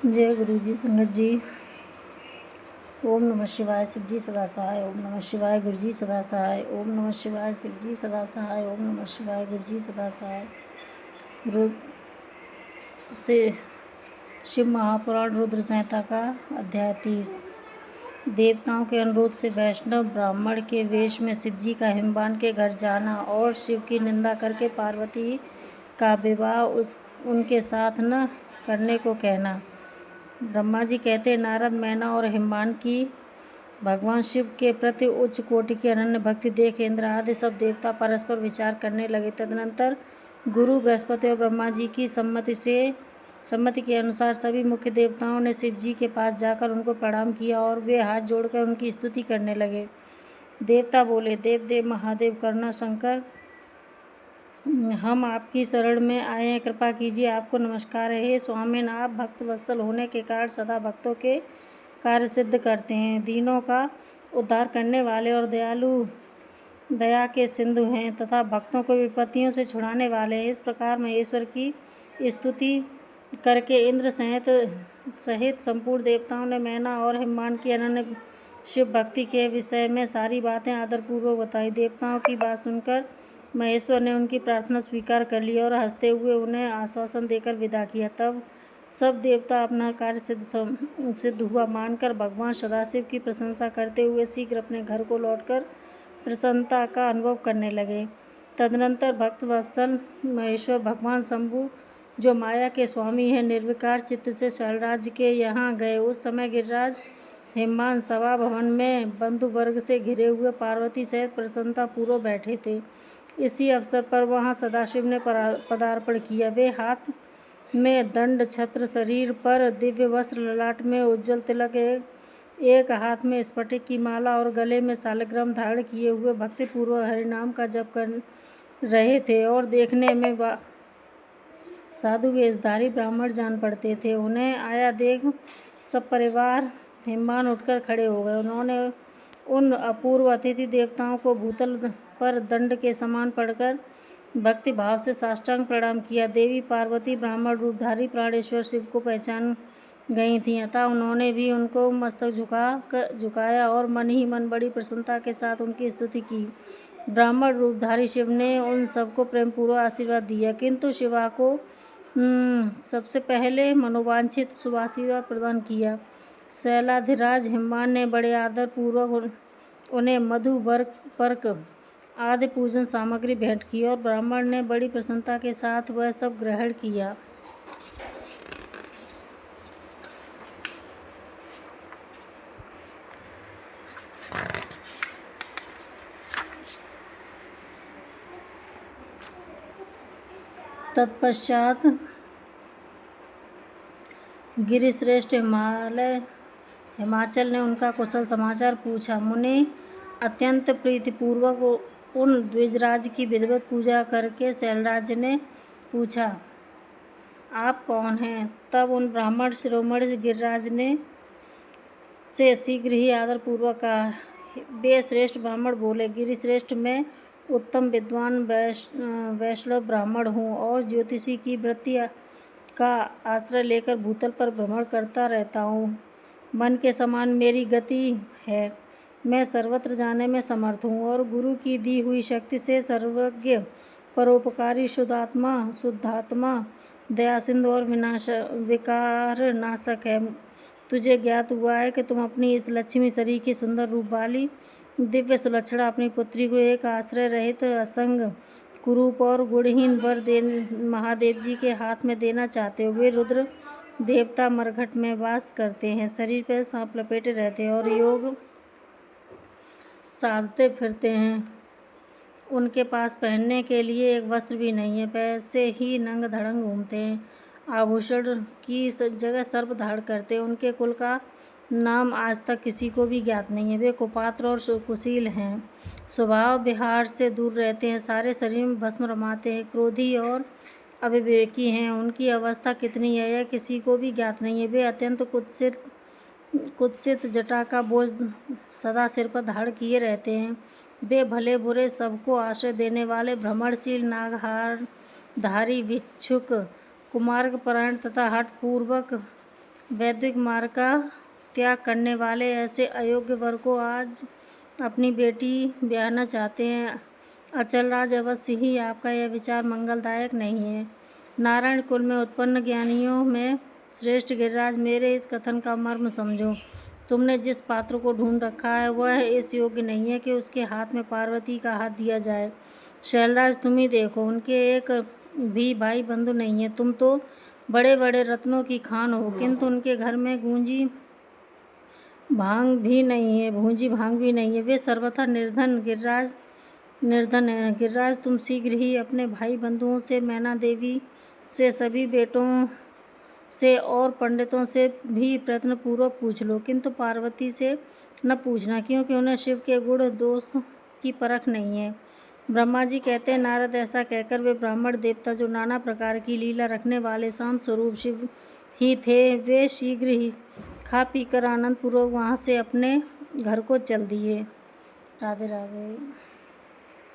जय गुरु जी। संगत जी, ओम नमः शिवाय। शिव जी सदा सहाय। ओम नमः शिवाय। गुरु जी सदा सहाय। ओम नमः शिवाय। शिव जी सदा सहाय। ओम नमः शिवाय। गुरु जी सदा सहाय। से शिव महापुराण रुद्र संहिता का अध्याय 30। देवताओं के अनुरोध से वैष्णव ब्राह्मण के वेश में शिव जी का हिमवान के घर जाना और शिव की निंदा करके पार्वती का विवाह उनके साथ न करने को कहना। ब्रह्मा जी कहते, नारद, मैना और हिमवान की भगवान शिव के प्रति उच्च कोटि की अनन्य भक्ति देख इंद्र आदि सब देवता परस्पर विचार करने लगे। तदनंतर गुरु बृहस्पति और ब्रह्मा जी की सम्मति के अनुसार सभी मुख्य देवताओं ने शिव जी के पास जाकर उनको प्रणाम किया और वे हाथ जोड़कर उनकी स्तुति करने लगे। देवता बोले, देव देव महादेव करुणा शंकर, हम आपकी शरण में आए हैं, कृपा कीजिए, आपको नमस्कार है। हे स्वामिन, आप भक्त वत्सल होने के कारण सदा भक्तों के कार्य सिद्ध करते हैं, दीनों का उद्धार करने वाले और दयालु दया के सिंधु हैं तथा भक्तों को विपत्तियों से छुड़ाने वाले हैं। इस प्रकार महेश्वर की स्तुति करके इंद्र सहित संपूर्ण देवताओं ने मैना और हिमवान की अनन्य शिव भक्ति के विषय में सारी बातें आदरपूर्वक बताई। देवताओं की बात सुनकर महेश्वर ने उनकी प्रार्थना स्वीकार कर ली और हंसते हुए उन्हें आश्वासन देकर विदा किया। तब सब देवता अपना कार्य सिद्ध हुआ मानकर भगवान सदाशिव की प्रशंसा करते हुए शीघ्र अपने घर को लौटकर प्रसन्नता का अनुभव करने लगे। तदनंतर भक्त वत्सल महेश्वर भगवान शंभु, जो माया के स्वामी हैं, निर्विकार चित्त से शैलराज के यहाँ गए। उस समय गिरिराज हिमवान सभा भवन में बंधु वर्ग से घिरे हुए पार्वती सहित प्रसन्नता पूर्वक बैठे थे। इसी अवसर पर वहाँ सदाशिव ने पदार्पण किया। वे हाथ में दंड छत्र, शरीर पर दिव्य वस्त्र, ललाट में उज्ज्वल तिलक, एक हाथ में स्फटिक की माला और गले में शालिग्राम धारण किए हुए भक्तिपूर्वक हरिनाम का जप कर रहे थे और देखने में साधु वेशधारी ब्राह्मण जान पड़ते थे। उन्हें आया देख सब परिवार हिमवान उठकर खड़े हो गए। उन्होंने उन अपूर्व अतिथि देवताओं को भूतल पर दंड के समान पड़कर भक्ति भाव से साष्टांग प्रणाम किया। देवी पार्वती ब्राह्मण रूपधारी प्राणेश्वर शिव को पहचान गई थीं, अतः उन्होंने भी उनको मस्तक झुकाया और मन ही मन बड़ी प्रसन्नता के साथ उनकी स्तुति की। ब्राह्मण रूपधारी शिव ने उन सबको प्रेमपूर्वक आशीर्वाद दिया, किंतु शिवा को सबसे पहले मनोवांछित शुभाशीर्वाद प्रदान किया। शैलाधिराज हिमवान ने बड़े आदर पूर्वक उन्हें मधु, पर्क आदि पूजन सामग्री भेंट की और ब्राह्मण ने बड़ी प्रसन्नता के साथ वह सब ग्रहण किया। तत्पश्चात गिरिश्रेष्ठ हिमाचल ने उनका कुशल समाचार पूछा। मुनि अत्यंत प्रीतिपूर्वक उन द्विजराज की विधिवत पूजा करके शैलराज ने पूछा, आप कौन हैं? तब उन ब्राह्मण शिरोमणि गिरिराज ने से शीघ्र ही आदरपूर्वक कहा। वे श्रेष्ठ ब्राह्मण बोले, गिरिश्रेष्ठ, मैं उत्तम विद्वान वैष्णव ब्राह्मण हूँ और ज्योतिषी की वृत्ति का आश्रय लेकर भूतल पर भ्रमण करता रहता हूँ। मन के समान मेरी गति है। मैं सर्वत्र जाने में समर्थ हूँ और गुरु की दी हुई शक्ति से सर्वज्ञ, परोपकारी, शुद्धात्मा, दयासिंधु और विकार नाशक है। तुझे ज्ञात हुआ है कि तुम अपनी इस लक्ष्मी शरीर की सुंदर रूप वाली दिव्य सुलक्षणा अपनी पुत्री को एक आश्रय रहित, असंग, कुरूप और गुणहीन वर महादेव जी के हाथ में देना चाहते हो। वे रुद्र देवता मरघट में वास करते हैं, शरीर पर सांप लपेटे रहते हैं और योग साधते फिरते हैं। उनके पास पहनने के लिए एक वस्त्र भी नहीं है, पैसे ही नंग धड़ंग घूमते हैं, आभूषण की जगह सर्प धारण करते हैं। उनके कुल का नाम आज तक किसी को भी ज्ञात नहीं है। वे कुपात्र और कुशील हैं, स्वभाव विहार से दूर रहते हैं, सारे शरीर में भस्म रमाते हैं, क्रोधी और अविवेकी हैं। उनकी अवस्था कितनी है यह किसी को भी ज्ञात नहीं है। वे अत्यंत कुत्सित जटा का बोझ सदा सिर पर धारण किए रहते हैं। वे भले बुरे सबको आश्रय देने वाले, भ्रमणशील, नागहार धारी, भिक्षुक, कुमार्ग परायण तथा हठ पूर्वक वैदिक मार्ग का त्याग करने वाले ऐसे अयोग्य वर को आज अपनी बेटी ब्याहना चाहते हैं। अचलराज, अवश्य ही आपका यह विचार मंगलदायक नहीं है। नारायण कुल में उत्पन्न ज्ञानियों में श्रेष्ठ गिरिराज, मेरे इस कथन का मर्म समझो। तुमने जिस पात्र को ढूंढ रखा है वह इस योग्य नहीं है कि उसके हाथ में पार्वती का हाथ दिया जाए। शैलराज, तुम ही देखो, उनके एक भी भाई बंधु नहीं है। तुम तो बड़े बड़े रत्नों की खान हो, किंतु उनके घर में भूंजी भांग भी नहीं है। वे सर्वथा निर्धन है। गिरिराज, तुम शीघ्र ही अपने भाई बंधुओं से, मैना देवी से, सभी बेटों से और पंडितों से भी प्रयत्नपूर्वक पूछ लो, किंतु पार्वती से न पूछना, क्योंकि उन्हें शिव के गुण दोष की परख नहीं है। ब्रह्मा जी कहते हैं, नारद, ऐसा कहकर वे ब्राह्मण देवता जो नाना प्रकार की लीला रखने वाले शांत स्वरूप शिव ही थे, वे शीघ्र ही खा पीकर आनंद पूर्वक वहाँ से अपने घर को चल दिए। राधे राधे।